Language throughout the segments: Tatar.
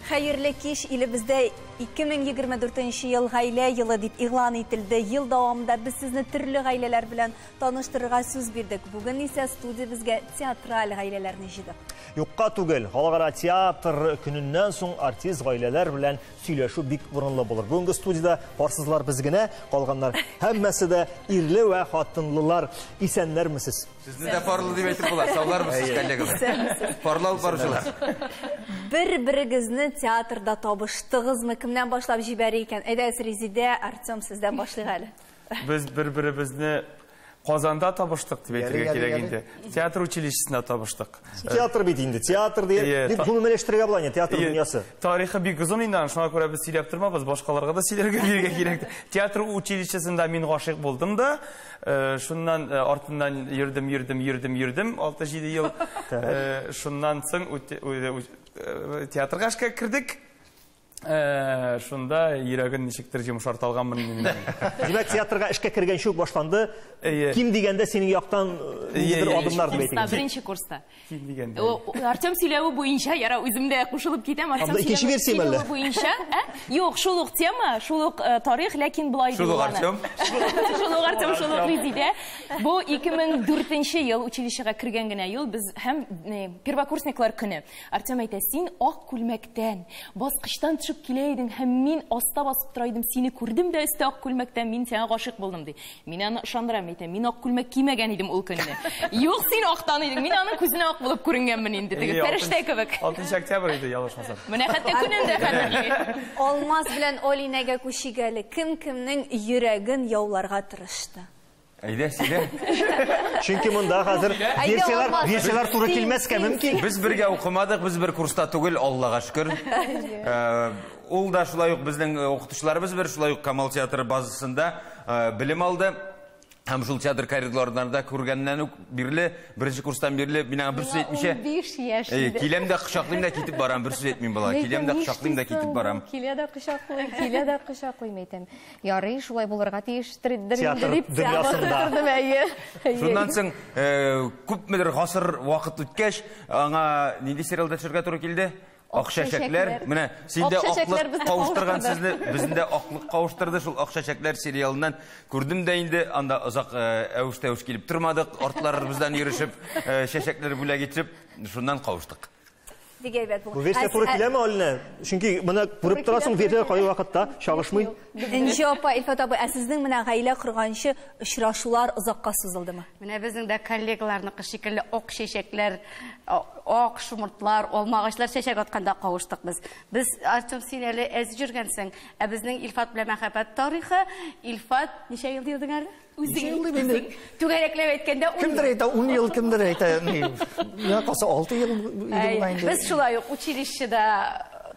Xeyirli kеш ilibizde 2024 yıl gayle yılı dip ilan etildi. Yıl davamında biz sizni türlü gayleler bilen tanıştırığa söz birdik. Bugün ise stüdyomuzga teatral gaylelerini jidik. Yokka tugel, halkara teatr gününden soň artist gayleler bilen süýleşүү bik burunlu bolur. Bugünkü stüdiyada barsızlar bizgine, kalganlar hemmesi de irli ve hatınlılar isenler misiniz? Sizni de parlı diye etip bular. Sağlar mısınız kallegiler? Parlı alıp barışılar. Bir-birigizni teatrda tabışdığızmı? Kimden başlap jiberiyken? Edes Rezide, Artem sizden başlayalım. Biz bir-birimizni Qozonda tabıştık diye keleginde. Teatr училищесinde tabıştık. Teatr bitindi. Teatr diye bir gümeleştirge bulan teatr dünyası. Tarihi bir uzun indan şuna göre biz söylep turmabız, başkalarga da söylerge kerekti. Teatr училищесinde men gaşyk boldum da, şundan artından yürüdüm 6-7 yıl. Şundan soň teatrga işe kirdik. Şunda yüreğin nişiktir yumuşartalganmın indim. Demek teatrga işe kirgen şu başlandı. Kim digende senin yaktan adımlar dip etdin? Birinci kursta. Kim digende? Artem söylöwü boyunça yara özümde koşulup gitem. Artem söylöwü boyunça. Yok, şuluk tema, şuluk tarih, lakin bulay Şuluk Artem. Şuluk Artem, şuluk Rezide. Bu 2004 yıl училищеге kirgen gene yıl biz hem первокурсниклар күнү. Artem ayta, sen ak kulmekten, basqıştan çıkıp kileydin, hem min asta basıp turaydım, seni kürdüm de üstü ak kulmekten min sana gaşık buldum di. Min anı ışandıram ayta, min ak kulmek kiymegen idim ol gününe. Yok sen aktan idin, min anın küzüne ak bulup körüngenmin indi. Perişte köbek. 6 oktyabr idi, yalışmasam. Mene hatta gününde kadar. Olmaz bilen Olinege kuşigeli kim-kimnin yüreğin yavlarga tırıştı. Ayda size. Çünkü bunda hazır versiyalar turu kilmezken mümkün. Biz birge okumadık, biz bir kursta tugul, Allah'a şükür. Ol da şulay yok, bizden okutuşlarımız bir şulay yok Kamal Teatr bazısında bilim aldı. Hem şul teatr koridorlarında kurgenden birinci kurstan birli bina 170'e. 15 yaşında. Kilemde kışaklıyım da kitip baram, 170 bala. Kilemde kışaklıyım da kitip baram. Kilemde kışaklıyım etem. Yarı şulay bulurga tiyiştirdim. Teatr dünyasında. Şundan soň köpmeler gasır vakit ötkeş, ana nindi serialda çırga turu keldi. Akşaşaklar, mene sende aklık kavuşturgan sizni, bizinde aklık kavuşturdu şul Akşaşaklar serialından gördüm de indi anda uzak öwüş kelip turmadık, ortlar bizden yürüşüp, şaşakları bula geçip şundan kavuştuk. Bu versiya turu kileme haline. Çünkü bana vurup turasın versiya kayı vakitte şağışmay. İnşallah İlfat abi, sizin mene gayle kırganışı ışraşular uzakka sızıldı mı? Mene bizning de kollegalarniki şekilli ok şeşekler, ok şumurtlar, olmağaçlar şeşek atkanda kavuştuk biz. Biz Artem sineli ez jürgensen, bizning İlfat bilen mahabbet tarihi, İlfat neçe yıl diyordun arada? Üzgün. Tügereklep etkende 10 Kimdir ayta 10 yıl, kimdir ayta ya kasa 6 yıl idim. Biz şulay училищеде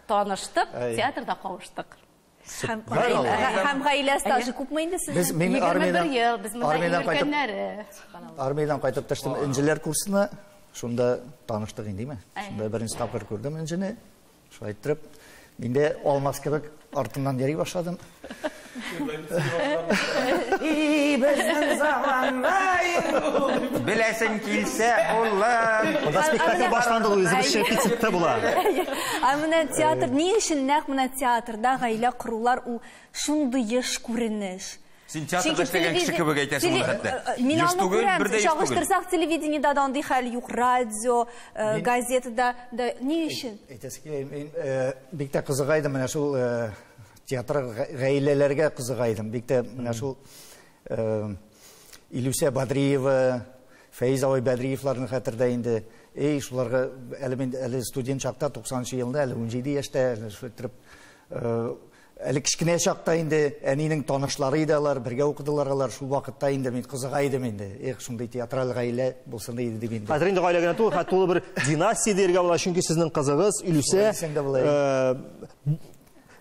tanıştık, teatrda kavuştuk. Hem gayle stajı kupmayındı siz? Biz 21 yıl, biz yürükenleri. Armeydan qaytып taştım injiler kursuna, şunda tanıştık indi mi? Şunda birinci tapır gördüm injini, şu aytırıp, mende olmaz kebek артından yeri başladım. Bizden zamanlayın. Bilesin kilse Allah. Onda spektakl başlandı, özümüz şerpi çıktı bula. Amına teatr, ne işin näq teatrda gayle kurular o şunday yaş görünüş? Sen teatrda işlegen kişi kebek aytasın bunu hatta. Min anı görəm, çalıştırsak televizyonda da hali yok, radyo, gazetede da ne işin? Aytası ki, bikte kızıgaydım mana şu teatr gaylelerge kızıgaydım. Bikte mana şu İlüse Badriyeva, Feyza Badriyevlarning hatırda indi. Şularga eli student çaqta 90-cı yılda, 17 yaşta şötrip eli kichkine çaqta indi. Anining tanışlarıydılar, birge okudular, şu vaqtda indi men kızıgaydım indi. Şunday teatral gayle bolsun deydi deb indi. Hazır indi gaylagana to'g'ri bir dinastiya derga bo'lar, chunki sizning qizig'iz Ilüse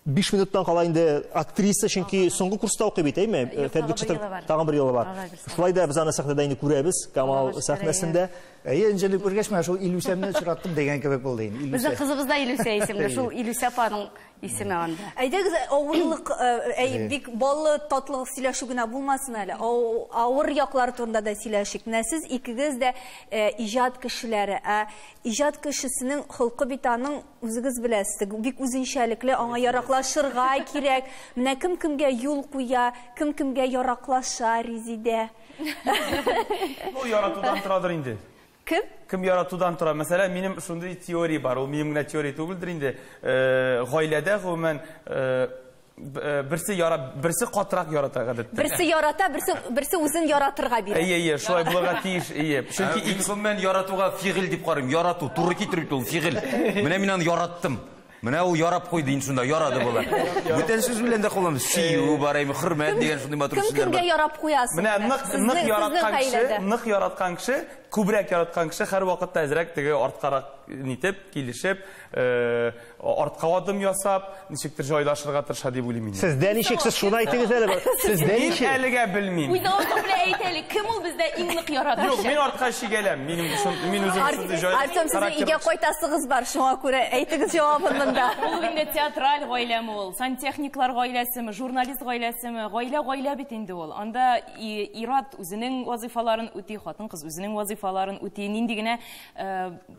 5 minutdan qalayın da aktrisa, çünkü songu kursta okuyup eteymi? Tağın bir yılı var. Tağın bir yılı var. Şulayda biz ana sahnada indi görəbiz, Kamal sahnesinde. Энҗелек күргәч, мен шул Илүсәмне очраттым дигән кебек булды инде. Безнең кызыбыз да Илүсә исемле, шул Илүсә апаның исеме анда. Әйдәгез, авырлык, бик баллы, татлы сөйләшү генә булмасын әле. Авыр яклар турында да сөйләшик. Менә сез икегез дә иҗат кешеләре. Иҗат кешесенең холкы бит аның үзегез беләсез. Бик үзенчәлекле, аңа яраклашырга кирәк. Менә кем-кемгә юл куя, кем-кемгә яраклаша, Резидә. Бу яратудан торадыр инде. Кем? Кем яратудан тора? Мәсәлән, минем шундый теория бар. Ул минем генә теория түгелдер инде. Гаиләдә гомумән берсе катырак ярата гадәттә. Берсе ярата, берсе үзен яратырга бирә. Әйе, шулай булырга тиеш. Чөнки гомумән яратуга фигыль дип карыйм. Ярату туры китереп ул фигыль. Менә мин аны яраттым. Менә ул ярап куйды инде шунда, ярады була. Бүтән сүз белән дә кулланды. Сөю барайм, хөрмәт дигән шундый матур сүзләр бар. Кемгә ярап куясыз? Менә нык яраткан кеше, күбрәк яраткан кеше һәр вакытта әзрәк теге арткарак нитеп, килешеп, артка адым ясап, ничектер җайлашырга тырыша дип уйлыйм инде. Сездә ничек, сез шуны әйтегез әле. Сездә ничек? Мин әлегә белмим. Уйнавы белән әйтәлек, кем ул бездә иң нык ярата? Юк, мин артка чигәләм. Мин үзем шундый җай. Артем, сез өйгә кайтасыгыз бар, шуңа күрә әйтегез җавабын монда. Ул инде театраль гаиләме ул, сантехниклар гаиләсеме, журналист гаиләсеме, гаилә бит инде ул. Анда ират үзенең вазифаларын үти, хатын-кыз үзенең вазифаларын үти. Нинди генә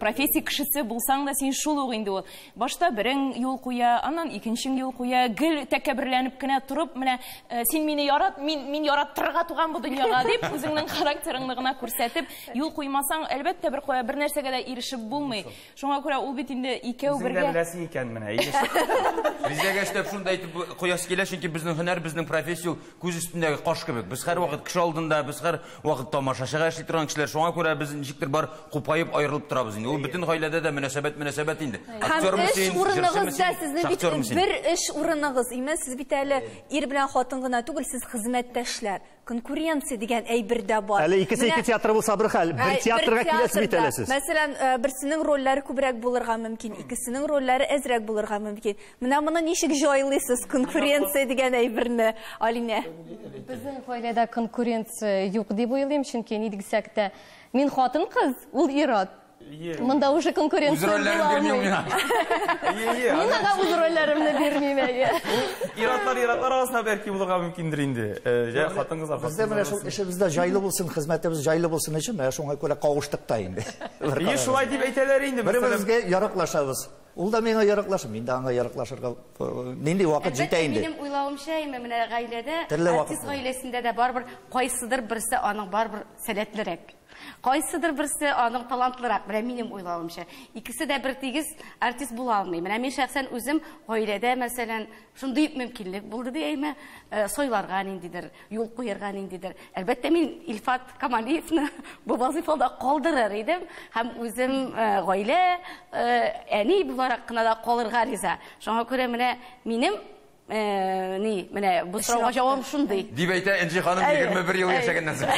профессия кешесе булсаң да син шул ук инде ул. Башта берең юл куя, аннан икенчең юл куя, гел тәкәбберләнеп кенә турып, менә син мине ярат, мин яраттырга туган бу дөньяга дип, үзеңнең характерыңны гына күрсәтеп, юл куймасаң, әлбәттә бер нәрсәгә дә ирешеп булмый. Шуңа күрә ул бит инде икәү бергә. Үзеңдә беләсең икән менә. Безгә эштәп шунда әйтеп куяс килә, чөнки безнең һөнәр, безнең профессия күз өстендәге каш кебек. Без һәр вакыт кеше алдында, без һәр вакыт тамашачыга эшли торган кешеләр. Шуңа күрә без ничектер бар купайып аерылып торабыз инде. Ул бөтен гаиләдә дә мөнәсәбәт инде. Эш урыныгызда сезнең бит бер эш урыныгыз имеш, сез бит әле ир белән хатын гына түгел, сез хезмәттәшләр. Конкуренция дигән әйбер дә бар. Әле икесе ике театр булса бер хәл, бер театрга киләсез бит әле сез. Мәсәлән, берсенең рольләре күбрәк булырга мөмкин, икесенең рольләре әзрәк булырга мөмкин. Менә моны ничек җайлыйсыз, конкуренция дигән әйберне, Алинә? Безнең гаиләдә конкуренция юк дип уйлыйм, чөнки ни дисәк тә, мин хатын-кыз, ул ират. Монда уже конкуренция була. Мин ага үз рольләремне бирмим әйе. Иратлар арасында бәлки булырга мөмкиндер инде. Җә хатын-кыз Бездә менә шул эшебездә җайлы булсын, хезмәтебез җайлы булсын өчен, менә шуңа күрә кавыштык та инде. Шулай дип әйтәләр инде. Бер-беребезгә яраклашабыз. Ул да миңа яраклаша, мин дә аңа яраклашырга нинди вакыт җитә инде. Минем уйлавымча, менә гаиләдә, Төрле артист гаиләсендә дә барбер кайсыдыр берсе аның барбер сәләтлерәк. Кайсыдыр берсе аның талантлырак, менә минем уйлавымча. Икесе дә бер тигез артист була алмый. Менә мин шәхсән үзем гаиләдә, мәсәлән, шундый мөмкинлек булды дияйме, сойларга ниндидер, юл куярга ниндидер. Әлбәттә мин Илфат Камалиевны бу вазифада калдырыр идем, һәм үзем гаилә, әни буларак кына да калырга риза. Шуңа күрә менә минем менә бу сорауга җавабым шундый. Дип әйтә Энҗи ханым 21 ел яшәгәннән соң.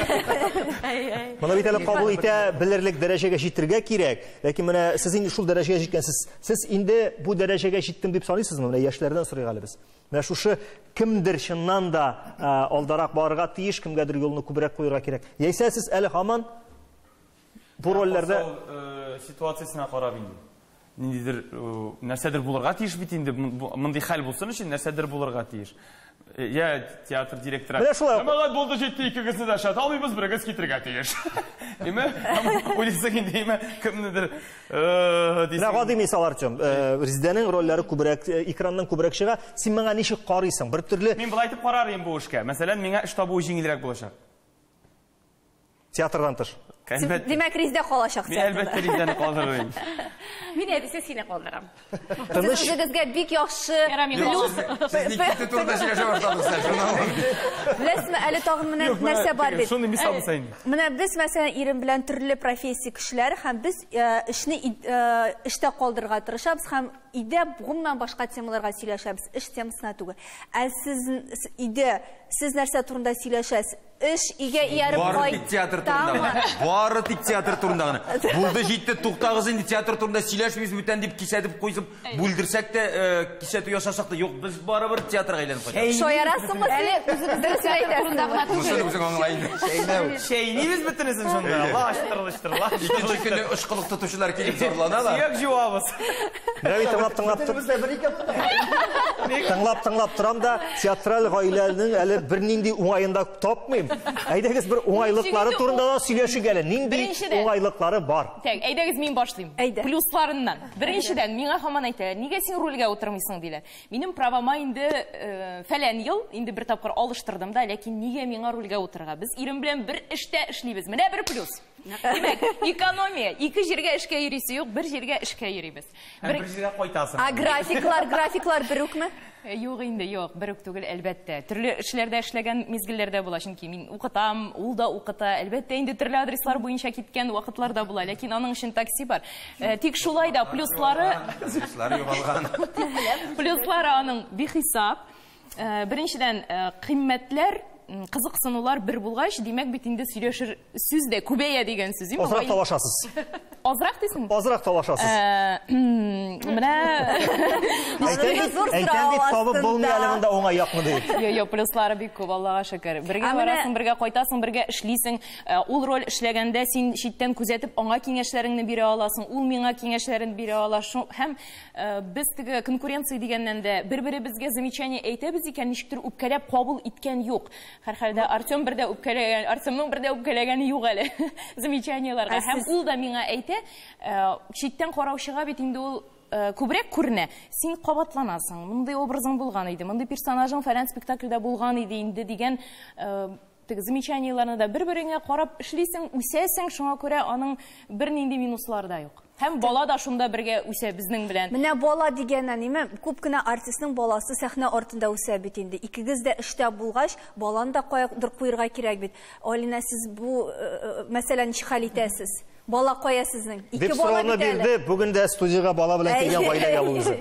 Моны бит әле кабул итә, белерлек дәрәҗәгә җитәргә кирәк. Ләкин менә сез инде шул дәрәҗәгә җиткәнсез. Сез инде бу дәрәҗәгә җиттем дип саныйсызмы? Менә яшьләрдән сорыйк әле без. Менә шушы кемдер чыннан да алдарак барырга тиеш, кемгәдер юлны күбрәк куярга кирәк. Яисә сез әле һаман бу рольләрдә ситуациясына карап инде. Ниндидер нәрсәдер булырга тиеш бит инде, мондый хәл булсын өчен нәрсәдер булырга тиеш. Я театр директоры. Менә шулай. Мәгълүмат булды җитте, икегезне дә шат алмыйбыз, берегез китергә тиеш. Диме? Уйлыйсың инде, диме? Кемнедер дисәң. Менә гади мисал Артем, Резидәнең рольләре күбрәк, экраннан күбрәк чыга. Син моңа ничек карыйсың? Бер төрле Мин булай итеп карар идем бу эшкә. Мәсәлән, миңа эш табу җиңелрәк булачак. театрдан тыш. Демәк, Резидә калачак. Мин әлбәттә Резидәне калдырырмын. Мин әдисә сине калдырам. Сез үзегезгә бик яхшы плюс. Сез никте турда сөйләшә башладыгыз, шуны. Беләсезме, әле тагын менә нәрсә бар бит. Шуны мисал булсын. Менә без мәсәлән ирем белән төрле профессия кешеләр һәм без эшне эштә калдырырга тырышабыз һәм иде гомумән башка темаларга сөйләшәбез, эш темасына түгел. Сез нәрсә турында сөйләшәсез? Эш иге ияреп Бары тик театр турында. Бары тик театр турында. Булды җитте, туктагыз инде театр турында сөйләшмибез бүтән дип кисәтеп куйсып, бүлдерсәк тә кисәтү ясасак та, юк, без барыбер театрга әйләнеп кайтабыз. Шоярасыңмы? Әле үзебездә сөйләйсез. Мусаны үзең аңлайын. Шәйнибез бетересен шунда. Лаштырлыштырла. Икенче көне ышкылык тотучылар килеп зарланалар. Сөяк җуабыз. Тыңлап торам да, театраль гаиләнең әле бернинди уңаенда тапмыйм. Әйдәгез бер уңайлыклары турында да сөйләшик әле. Нинди уңайлыклары бар? Так, әйдәгез мин башлыйм. Плюсларыннан. Беренчедән миңа һаман әйтәләр, нигә син рольгә утырмыйсың диләр. Минем правома инде фәлән ел, инде бер тапкыр алыштырдым да, ләкин нигә миңа рольгә утырырга? Без ирем белән бер эштә эшлибез. Менә бер плюс. Демәк, экономия. Ике җиргә эшкә йөрисе юк, бер җиргә эшкә йөрибез. Бер җиргә кайтасың. Графиклар бер үкме? Юк инде, юк, бер үк түгел, әлбәттә. Төрле эшләрдә эшләгән мизгелләрдә була, чөнки мин укытам, ул да укыта. Әлбәттә, инде төрле адреслар буенча киткән вакытлар да була, ләкин аның өчен такси бар. Тик шулай да плюслары югалган. Плюслары аның бихисап. Беренчедән, кыйммәтләр, кызыксынулар бер булгач, димәк бит инде сөйләшер сүз дә күбәя дигән сүз. Азрак талашасыз. Азрак дисең? Азрак талашасыз. Менә әйтәм бит табып булмый әле монда уңай якмы дип. Юк, плюслары бик күп, Аллага шөкер. Бергә барасың, бергә кайтасың, бергә эшлисең. Ул роль эшләгәндә син читтән күзәтеп аңа киңәшләреңне бирә аласың, ул миңа киңәшләрен бирә ала. Һәм без теге конкуренция дигәннән дә бер-беребезгә замечание әйтәбез икән, ничектер үпкәләп кабул иткән юк. Һәрхәлдә Артем бердә үпкәләгән, Артемның бердә үпкәләгәне юк әле. Замечаниеларга. Һәм ул да миңа әйтә, читтән караучыга бит инде ул күбрәк күренә. Син кабатланасың. Мондый образың булган иде, мондый персонажың фәлән спектакльдә булган иде инде дигән замечаниеларны да бер-береңә карап эшлисең, үсәсең, шуңа күрә аның бернинди минуслары да юк. Һәм бала да шунда бергә үсә безнең белән. Менә бала дигәннән ниме? Күп кенә артистның баласы сәхнә артында үсә бит инде. Икегез дә эштә булгач, баланы да каядыр куярга кирәк бит. Алина, сез бу мәсьәләне ничек хәл итәсез? Бала кая сезнең? Ике бала бит әле. Бирде, бүген дә студиягә бала белән килгән гаиләгә булды.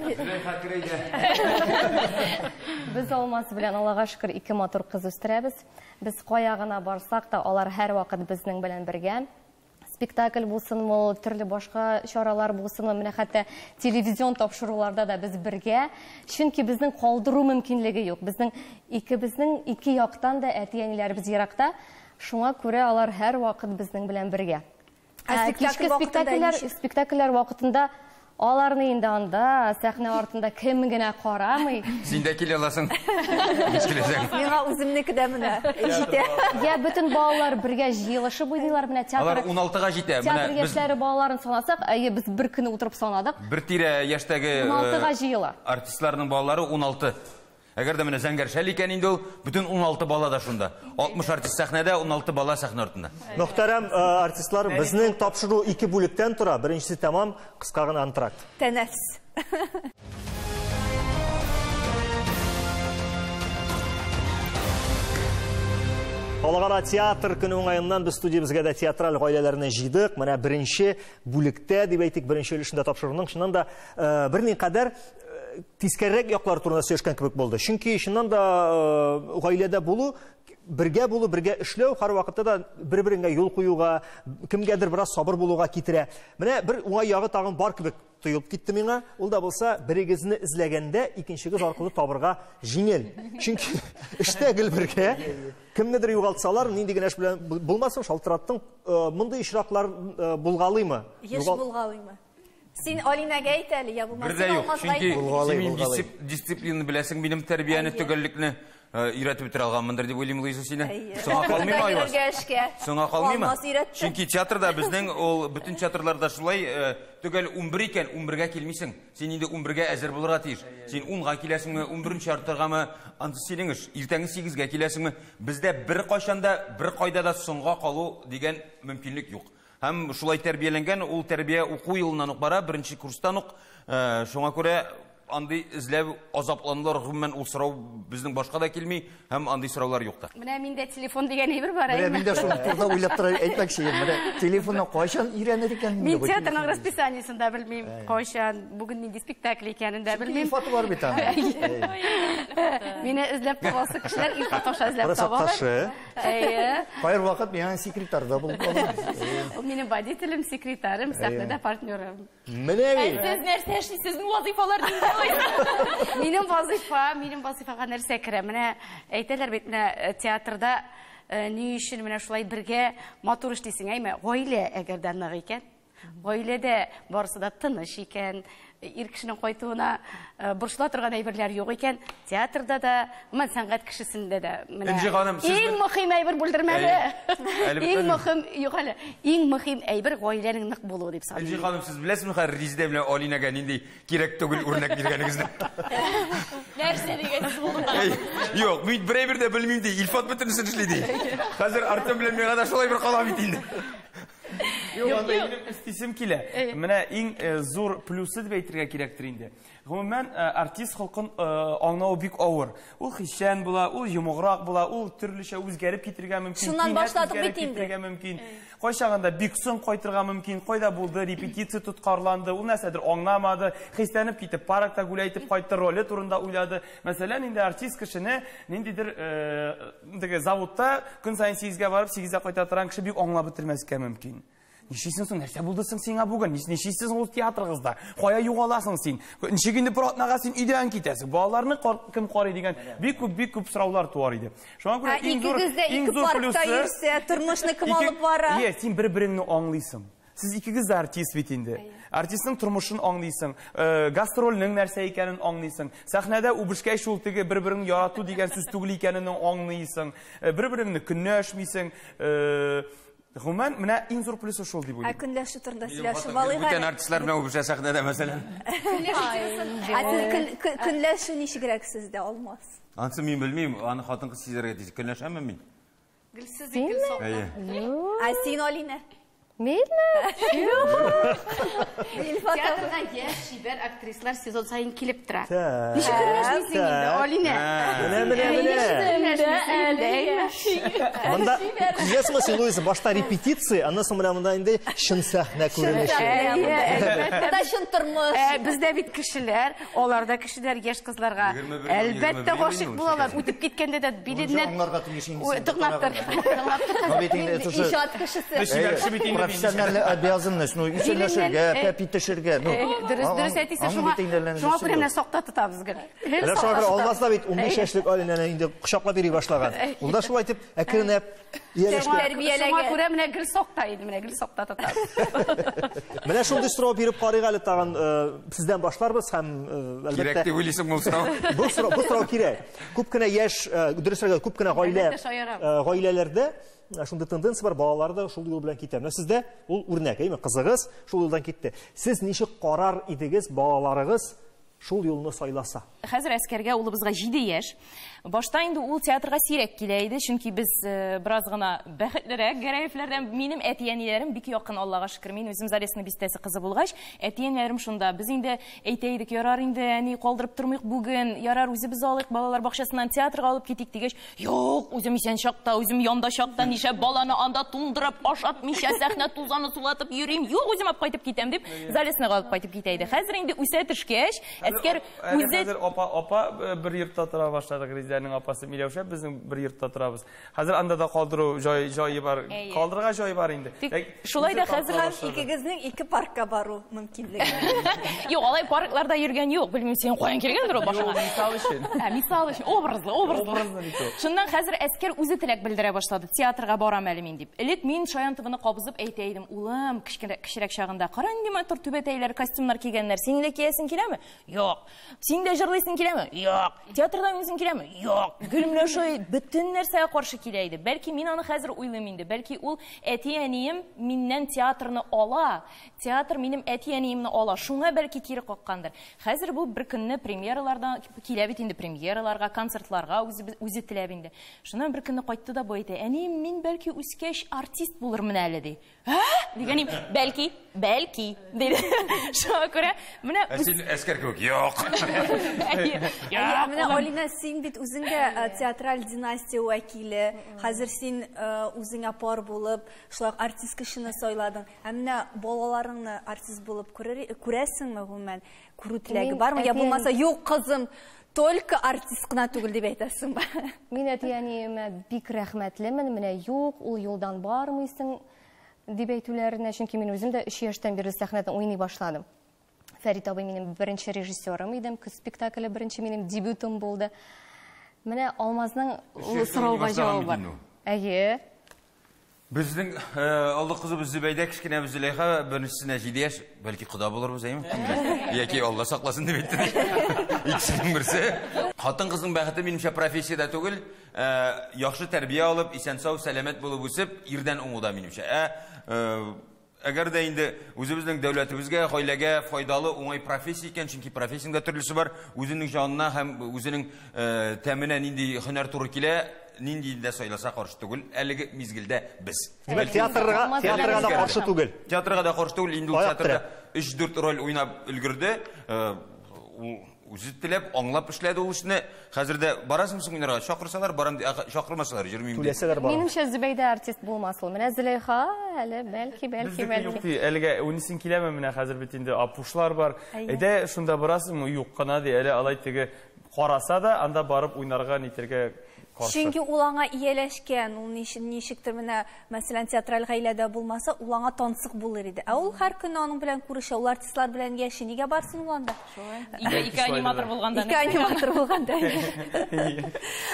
Без алмасы белән Аллага шөкер 2 матур кыз үстерәбез. Без кая гына барсак та, алар һәр вакыт безнең белән бергә. Спектакль булсынмы, төрле башка чаралар булсынмы, менә хәтта телевизион тапшыруларда да без бергә. Чөнки безнең калдыру мөмкинлеге юк. Безнең ике яктан да әти-әниләребез еракта. Шуңа күрә алар һәр вакыт безнең белән бергә. Спектакльләр вакытында аларны инде анда сәхнә артында кем генә карамый. Син дә килә аласың. Миңа үземнеке дә менә җитә. Я бөтен балалар бергә җыелышып уйныйлар менә театр. Алар 16-га җитә. Театр яшьләре балаларын санасак, без бер көнне утырып санадык. Бер тирә яшьтәге 16-га җыела. Артистларның балалары 16. Әгәр дә менә зәңгәршәл икән инде ул, бүтән 16 бала да шунда. 60 артист сәхнәдә, 16 бала сәхнә артында. Мөхтәрәм артистлар, безнең тапшыру 2 бүлектән тора. Беренчесе тәмам, кыска гына антракт. Тәнәфес. Халыкара театр көне уңаеннан без студиябызга да театраль гаиләләрне җыйдык. Менә беренче бүлектә дип әйтик, беренче өлешендә тапшыруның шуннан да берникадәр тискәррәк яклар турында сөйләшкән кебек булды. Чөнки шуннан да гаиләдә булу, бергә эшләү һәр вакытта да бер-береңгә юл куюга, кемгәдер бераз сабыр булуга китерә. Менә бер уңай ягы тагын бар кебек тоелып китте миңа. Ул да булса, берегезне эзләгәндә икенчегез аркылы табырга җиңел. Чөнки эштә гел бергә кемнедер югалтсалар, нинди генә эш белән булмасын, шалтыраттың мондый ишраклар булгалыймы? Еш булгалыймы? Син Алинага әйт әле, я булмаса алмас гайд. Чөнки дисциплина беләсең, минем тәрбияне төгәллекне өйрәтеп бетерә алганмындыр дип уйлыйм, Луиза, сине. Соңга калмыймы Айваз? Соңга калмыймы? Чөнки театрда безнең ул бөтен театрларда шулай төгәл 11 икән, 11-гә килмисең. Син инде 11-гә әзер булырга тиеш. Син 10-га киләсеңме, 11-нче артыргамы, ансы синең эш. Иртәнге 8-гә киләсеңме? Бездә бер кайчанда, бер кайда да соңга калу дигән мөмкинлек юк. Һәм шулай тәрбияләнгән, ул тәрбия уку елыннан ук бара, беренче курстан ук. Шуңа күрә андый эзләп азапланылар, гомумән ул сорау безнең башка да килми, һәм андый сораулар юк та. Менә миндә телефон дигән әйбер бар. Менә миндә шул турда уйлап тора әйтмәкче идем. Менә телефонны кайчан өйрәнер икән? Мин театрның расписаниесында белмим, кайчан, бүген нинди спектакль икәнен дә белмим. Фото бар бит аны. Мине эзләп табасы кешеләр Илфат аша эзләп табалар. Кайр вакыт мен секретарда булып калдым. Ул минем водителем, секретарем, сәхнәдә партнерым. Менә бит. Сез нәрсә эшлисез? Сезнең вазифалар нинди? Минем вазифага нәрсә керә? Менә әйтәләр бит, менә театрда ни өчен менә шулай бергә матур эшлисең, әйме, гаилә әгәрдә нык икән, гаиләдә барысы да тыныч икән, ир кешенең кайтуына борчыла торган әйберләр юк икән, театрда да, мен сәнгать кешесендә дә менә иң мөһим әйбер бүлдермәле. Иң мөһим, юк әле, иң мөһим әйбер гаиләнең нык булуы дип саныйм. Элҗи ханым, сез беләсезме, хәзер Резидә белән Алинәгә нинди кирәк түгел үрнәк биргәнегезне? Нәрсә дигәнсез булды? Юк, мин бер әйбер дә белмим ди, Илфат бөтенесен эшли ди. Хәзер Артем белән миңа да шулай бер кала бит инде. Юк, анда минем истисем килә. Менә иң зур плюсы дип әйтергә кирәктер инде. Гомумән, артист халкын аңлау бик авыр. Ул хишән була, ул йомыграк була, ул төрлечә үзгәреп китергә мөмкин. Шуннан башладык бит инде. Кайчагында бик соң кайтырга мөмкин, кайда булды, репетиция тоткарланды, ул нәрсәдер аңламады, хисләнеп китеп, паркта гуләйтеп кайтты, роле турында уйлады. Мәсәлән, инде артист кешене ниндидер заводта көн сайын 8-гә барып, 8-дә кайта торган кеше бик аңлап бетермәскә мөмкин. Нишисең соң, нәрсә булды соң сиңа бүген? Нишисең ул театрыгызда? Кая югаласың син? Ничек инде протнага син өйдән китәсең? Балаларны кем карый дигән бик күп сораулар туар иде. Шуңа күрә иң зур плюсы тормышны кем алып бара? Син бер-береңне аңлыйсың. Сез икегез дә артист бит инде. Артистның тормышын аңлыйсың, гастрольнең нәрсә икәнен аңлыйсың. Сәхнәдә үбешкәй шул теге бер-береңне ярату дигән сүз түгел икәнен аңлыйсың. Бер-береңне көнләшмисең. Гомумән, менә иң зур плюсы шул дип уйлыйм. Көнләшү турында сөйләшеп алыйк. Бүтән артистлар белән үбешә сәхнәдә мәсәлән. Көнләшү ничегрәк сездә алмас? Ансы мин белмим, аны хатын-кыз сизәргә тиз. Көнләшәмме мин? Гөлсез икән соң. Син Алина. Мейлі? Театрға яш шибәр актрислар сезон сайын килеп тора. Ничек көнләшмисең инде, Алина? Мында күрәсеңме син Луиза, башта репетиция, аннан соң менә монда инде чын сәхнә күренеше. Монда чын тормыш. Бездә бит кешеләр, аларда кешеләр яшь кызларга әлбәттә гашык булалар. Үтеп киткәндә дә биленнән тыңлаптыр. Ишат кешесе. Профессиональный обязанность, үчелешергә, питешергә. Дөрес әйтсә, шуңа күрә менә сакта тотабыз гел. Әле шуңа алмасда бит 15 яшьлек Алинаны инде кочаклап йөри башлаган. Ул да шулай итеп әкренәп Шуңа күрә менә гел сакта иде, менә гел сакта тотабыз. Менә шундый сорау биреп карыйк әле тагын сездән башларбыз һәм әлбәттә Кирәк дип уйлыйсың бу сорау. Бу сорау кирәк. Күп кенә яшь, дөресрәк, күп кенә гаиләләрдә шундай тенденция бар, балалар да шул юл белән китә. Менә сездә ул үрнәк, әйме, кызыгыз шул юлдан китте. Сез ничек карар идегез балаларыгыз шул юлны сайласа? Хәзер әскәргә улыбызга 7 яшь. Башта инде ул театрга сирәк килә иде, чөнки без бераз гына бәхетлерәк Гәрәевләрдән минем әтиәниләрем бик якын, Аллага шөкер. Мин үзем Заресның бистәсе кызы булгач, әтиәниләрем шунда. Без инде әйтәйдек, ярар инде, әни калдырып тормыйк бүген, ярар үзебез алыйк, балалар бакчасыннан театрга алып китик дигәч, юк, үзем исән чакта, үзем янда чакта, нишләп баланы анда тундырып, ашатмыйча сәхнә тузаны сулатып йөрим, юк, үзем алып кайтып китәм дип, Заресныга алып кайтып китә иде. Хәзер инде үсә төшкәч, әскәр үзе апа бер йортта тора башладык. Резиданың апасы Миләүшә, безнең бер йортта торабыз. Хәзер анда да калдыру җае бар. Калдырга җае бар инде. Шулай да хәзер икегезнең 2 паркка бару мөмкинлеге. Юк, алай паркларда йөргән юк. Белмим, син каян килгәндер ул башыңа. Мисал өчен. Мисал өчен, образлы. Шуннан хәзер әскәр үзе теләк белдерә башлады. Театрга барам әле мин дип. Элек мин Шаянтовны кабызып әйтә идем, улым, кичерәк чагында, кара инде матур түбәтәйләр, костюмнар кигәннәр. Син дә киясең киләме? Юк. Син дә җырлыйсың киләме? Юк. Театрдан үзең киләме? Юк. Гөлмләшәй бөтен нәрсәгә каршы килә иде. Бәлки мин аны хәзер уйлыйм инде. Бәлки ул әти-әнием миннән театрны ала. Театр минем әти-әниемне ала. Шуңа бәлки кире каккандыр. Хәзер бу бер көнне премьералардан килә бит инде, премьераларга, концертларга үзе теләп инде. Шуннан бер көнне кайтты да бу әйтә: "Әнием, мин бәлки үскәч артист булырмын әле" ди. Дигәнем, бәлки, диде. Шуңа күрә менә син әскәр күк Yok. Менә Алина, син бит үзеңдә театраль династия вәкиле, хәзер син үзеңә пар булып, шулай артист кешене сайладың. Менә балаларыңны артист булып күрәсеңме гомумән? Күрү теләге бармы? Я булмаса, юк кызым, только артист кына түгел дип әйтәсеңме? Мин әтияниемә бик рәхмәтлемен. Менә юк, ул юлдан бармыйсың дип әйтүләренә, чөнки мин үзем дә 3 яшьтән бирле сәхнәдә уйный башладым. Фәрит абый минем беренче режиссерым идем, көз спектакле беренче минем дебютым булды. Менә Алмазның сорауга җавабы бар. Әйе. Безнең аллы кызыбыз Зөбәйдә кичкенә Зөләйха беренчесенә 7 яшь, бәлки кода булырбыз, әйме? Яки Алла сакласын дип әйтте. Икесенең берсе. Хатын кызның бәхете минемчә профессиядә түгел, яхшы тәрбия алып, исән-сау, сәламәт булып үсеп, ирдән уңуда минемчә. Әгәр дә инде үзебезнең дәүләтебезгә, гаиләгә файдалы, уңай профессия икән, чөнки профессиядә төрлесе бар, үзенең җанына һәм үзенең тәменә нинди һөнәр туры килә, нинди дә сайласа каршы түгел, әлеге мизгелдә без. Театрга да каршы түгел. Театрга да каршы түгел, инде ул театрда 3-4 роль уйнап өлгерде. Үзе теләп, аңлап эшләде ул эшне. Хәзердә барасың соң уйнарга, чакырсалар, барам дип чакырмасалар, җырмыйм дип. Түләсәләр барам. Минемчә Зөбәйдә артист булмас ул. Менә Зөләйха, әле бәлки. Әлегә унисен киләме менә хәзер бит инде апушлар бар. Әйдә шунда барасыңмы? Юк кына ди, әле алай теге караса да, анда барып уйнарга нитәргә каршы. Чөнки ул аңа ияләшкән, ул ничектер менә, мәсәлән, театраль гаиләдә булмаса, ул аңа тансык булыр иде. Ә ул һәр көн аның белән күрешә, ул артистлар белән яши, нигә барсын ул анда? Ике аниматор булганда. Ике аниматор булганда.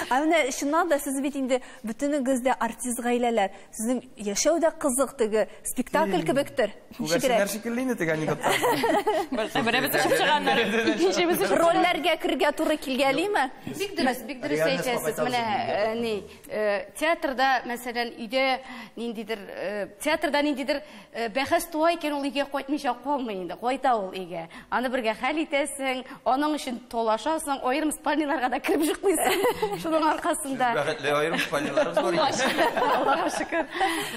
Менә шуннан да сез бит инде бөтенегез дә артист гаиләләр. Сезнең яшәү дә кызык теге спектакль кебектер. Күгәрсеннәр шикелле инде теге анекдоттар. Беребез чыгып чыганнар. Икенчебез Рольләргә кергә туры килгәлиме? Бик дөрес әйтәсез. Менә театрда, мәсәлән, өйдә ниндидер бәхәс туа икән, ул өйгә кайтмыйча калмый инде. Кайта ул өйгә. Аны бергә хәл итәсең, аның өчен талашасың, аерым спальняларга да кирип чыкмыйсың. Шуның аркасында. Бәхетле аерым спальняларыбыз бар икән. Аллаһка шөкер.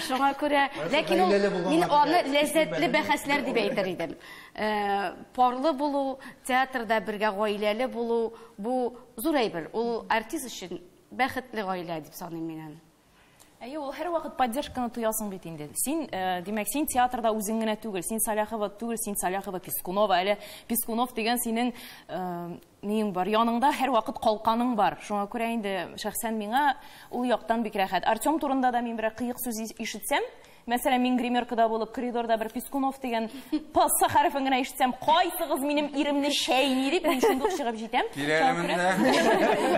Шуңа күрә, ләкин мин аны ләззәтле бәхәсләр дип әйтер идем. Парлы булу, театрда бергә гаиләле булу, бу зур әйбер. Ул артист өчен бәхетле гаилә дип саныйм мин. Әйе, ул һәр вакыт поддержканы туясың бит инде. Син, димәк, син театрда үзең генә түгел, син Саляхова түгел, син Саляхова Пискунова, әле Пискунов дигән синең нең бар, яныңда һәр вакыт калканың бар. Шуңа күрә инде шәхсән миңа ул яктан бик рәхәт. Артем турында да мин бер кыек сүз ишетсәм, мәсәлән, мин гримеркада булып, коридорда бер Пискунов дигән пасса хәрефен генә ишетсәм, кайсыгыз минем иремне шәйни дип, мин шундук чыгып җитәм.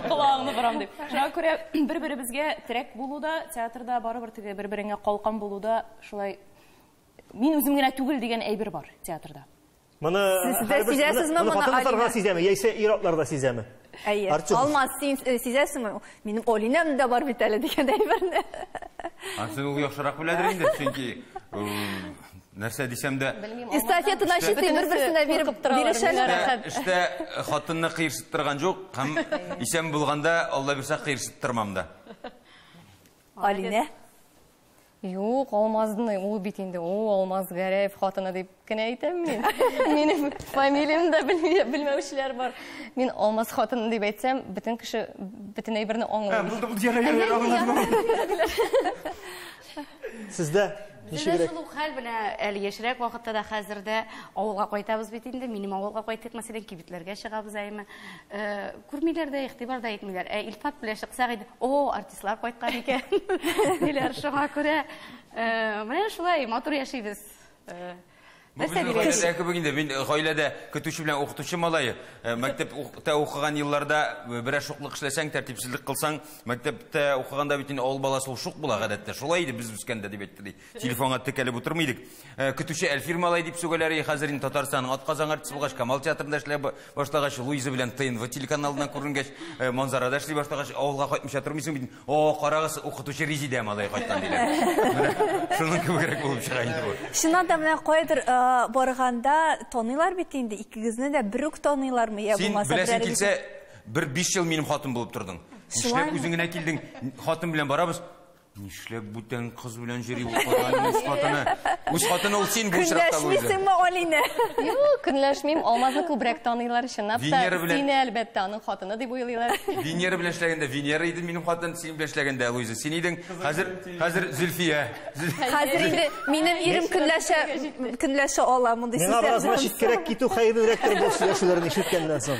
Кулагымны барам дип. Шуңа күрә бер-беребезгә терәк булуда, театрда барыбер теге бер-береңә калкан булуда, шулай мин үзем генә түгел дигән әйбер бар театрда. Хатын-кызларга сизәме, яисә ир-атларда сизәме? Әйе. Алмаз, син сизәсеңме? Минем Олинам да бар бит әле дигән әйберне. Син ул яхшырак беләдер инде, чөнки нәрсә дисәм дә, эстафетаны читы бер-берсенә бирешәләр. Эштә хатынны кыерсыттырган юк, һәм исән булганда Алла бирсә кыерсыттырмам да. Алина? Юк, Алмазны, ул бит инде, Алмаз Гәрәев хатыны дип кенә әйтәм мин. Минем фамилиямда белмәүчеләр бар. Мин Алмаз хатыны дип әйтсәм, бөтен кеше бөтен әйберне аңлый. Сездә Бездә шул хәл белән әле яшьрәк вакытта да хәзердә авылга кайтабыз бит инде. Минем авылга кайтык, мәсәлән, кибетләргә чыгабыз әйме. Күрмиләр дә, игътибар да итмиләр. Илфат белән чыксак иде, артистлар кайткан икән. Диләр, шуңа күрә менә шулай матур яшибез. Гаиләдә кебегендә, мин гаиләдә көтүче белән укытучы малае. Мәктәптә укыган елларда берәр шуклык эшләсәң, тәртипсезлек кылсаң, мәктәптә укыганда бит инде авыл баласы ул шук була гадәттә. Шулай иде без үскәндә дип әйтте ди. Телефонга текәлеп утырмыйдык. Көтүче Әлфир малай дип сөйләләр, хәзер инде Татарстанның атказан артисты булгач, Камал театрында эшләп башлагач, Луиза белән ТНВ телеканалыннан күренгәч, Манзарада эшли башлагач, авылга кайтмыйча тормыйсың бит. Карагыз, укытучы Резидә малай кайткан диләр. Шуның кебегрәк булып чыга инде бу. Шуннан да менә кайдыр барганда таныйлар бит инде, икегезне дә бер үк таныйлармы, я булмаса берәр. Син беләсең килсә, 5 ел минем хатын булып тордың. Нишләп үзең генә килдең, хатын белән барабыз. Нишләп бүтән кыз белән йөри бу хатын үз хатыны? Үз хатыны ул син бу чакта булды. Көнләшмисеңме, Алина? Юк, көнләшмим. Алмазны күбрәк таныйлар, чынлап та. Венера белән- Сине әлбәттә аның хатыны дип уйлыйлар. Венера белән эшләгәндә, Венера иде минем хатын, син белән эшләгәндә, Луиза. Син идең хәзер Зөлфия. Хәзер инде минем ирем көнләшә ала мондый Миңа сүзләр. бераз читкәрәк китү хәерлерәктер бу сөйләшүләрне ишеткәннән соң.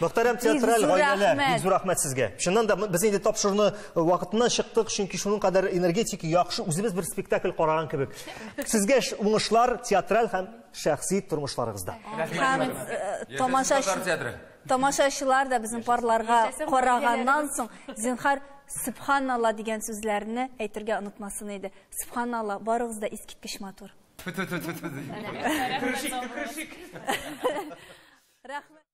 Мөхтәрәм театраль Бик зур гаиләләр, рәхмәт. бик зур рәхмәт сезгә. Шуннан да без инде тапшырны вакытыннан чыктык, чөнки шуның кадәр энергетик яхшы, үзебез бер спектакль караган кебек. Сезгә уңышлар театраль һәм шәхси тормышларыгызда. Тамашачылар да безнең парларга караганнан соң зинһар Субханалла дигән сүзләрне әйтергә онытмасын иде. Субханалла, барыгыз да искиткеч матур. Рәхмәт.